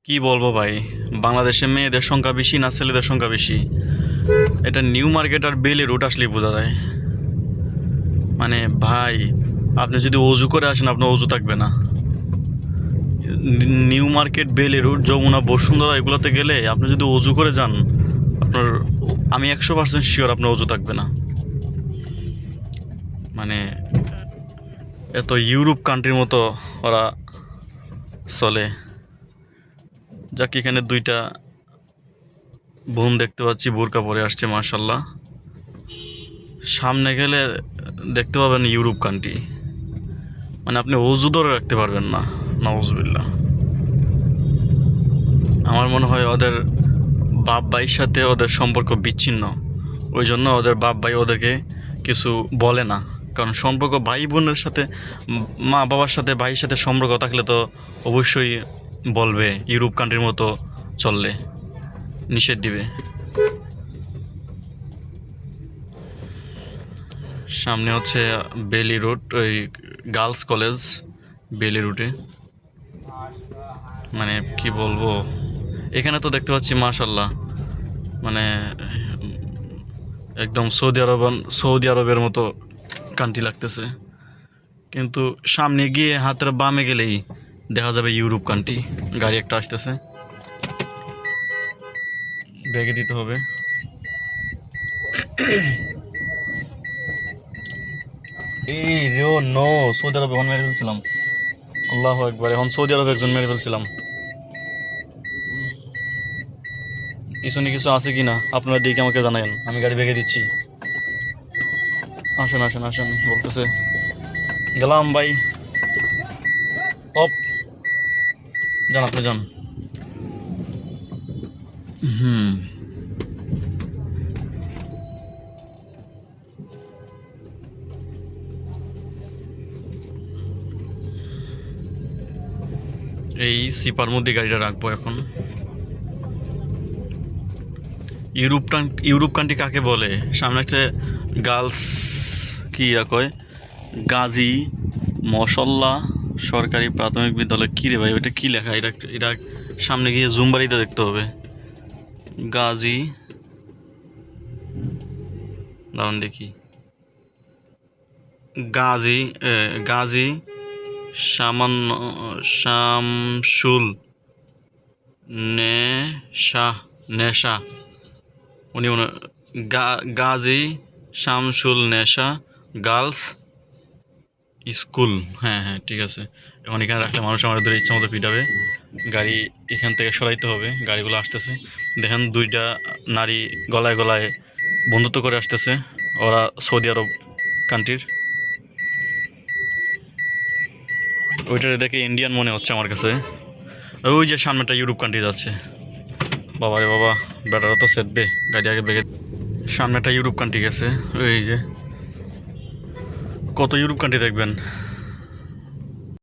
কি বলবো ভাই, বাংলাদেশে মেয়েদের সংখ্যা বেশি না ছেলেদের সংখ্যা বেশি? এটা নিউ মার্কেট আর বেলি রুট আসলেই বোঝা যায়। মানে ভাই, আপনি যদি অজু করে আসেন আপনার অজু থাকবে না। নিউ মার্কেট, বেলি রুট, যমুনা, বসুন্ধরা এগুলোতে গেলে আপনি যদি অজু করে যান আপনার, আমি 100% শিওর আপনার অজু থাকবে না। মানে এত ইউরোপ কান্ট্রির মতো ওরা চলে। যাক, এখানে দুইটা বোন দেখতে পাচ্ছি, বোরকা পরে আসছে মাশাল্লাহ। সামনে গেলে দেখতে পাবেন ইউরোপ কান্ট্রি, মানে আপনি অজু ধরে রাখতে পারবেন না। নাউজুবিল্লাহ। আমার মনে হয় ওদের বাপ ভাইয়ের সাথে ওদের সম্পর্ক বিচ্ছিন্ন, ওই জন্য ওদের বাপ ভাই ওদেরকে কিছু বলে না। কারণ সম্পর্ক ভাই বোনের সাথে, মা বাবার সাথে ভাইয়ের সাথে সম্পর্ক থাকলে তো অবশ্যই বলবে, ইউরোপ কান্ট্রির মতো চললে নিষেধ দিবে। সামনে হচ্ছে বেলি রোড, ওই গার্লস কলেজ বেলি রুটে। মানে কি বলবো, এখানে তো দেখতে পাচ্ছি মাশাল্লাহ, মানে একদম সৌদি আরবের মতো কান্ট্রি লাগতেছে। কিন্তু সামনে গিয়ে হাতের বামে গেলেই দেখা যাবে ইউরোপ কান্ট্রি। গাড়ি একটা আসতেছে, ব্যাগে দিতে হবে। এই রে, ও নো, সৌদি আরবে এখন মেরে ফেলছিলাম। আল্লাহ একবার, এখন সৌদি আরবে একজন মেরে ফেলছিলাম। পিছনে কিছু আছে কি না আপনারা দেখে আমাকে জানাবেন, আমি গাড়ি ভেঙে দিচ্ছি। আসেন আসেন আসেন বলতেছে। গেলাম ভাই। অপ, যান আপনি যান। হুম। এই সিপার মধ্যে গাড়িটা রাখবো এখন। ইউরোপ কান্ট্রি কাকে বলে? সামনে একটা গার্লস, কি কয়, গাজী মশল্লা সরকারি প্রাথমিক বিদ্যালয়। কী রে ভাই, ওইটা কী লেখা? এটা এটা সামনে গিয়ে জুমবাড়িতে দেখতে হবে। গাজী, দাঁড়ান দেখি। গাজী, গাজী সামান্য শামসুল নেশা, নেশা, উনি গাজী শামসুল নেশা গার্লস স্কুল। হ্যাঁ হ্যাঁ, ঠিক আছে। এখন এখানে রাখলে মানুষ আমাদের ইচ্ছা মতো পিটাবে। গাড়ি এখান থেকে সরাইতে হবে, গাড়িগুলো আসতেছে। দেখেন দুইটা নারী গলায় গলায় বন্ধুত্ব করে আসতেছে, ওরা সৌদি আরব কান্ট্রির। ওইটারে দেখে ইন্ডিয়ান মনে হচ্ছে আমার কাছে। ওই যে সামনেটা ইউরোপ কান্ট্রি যাচ্ছে। বাবা রে বাবা, বেটারা তো সেটবে, গাড়ি আগে বেগে। সামনেটা ইউরোপ কান্ট্রি গেছে, ওই যে কত ইউরোপ কান্ট্রি দেখবেন।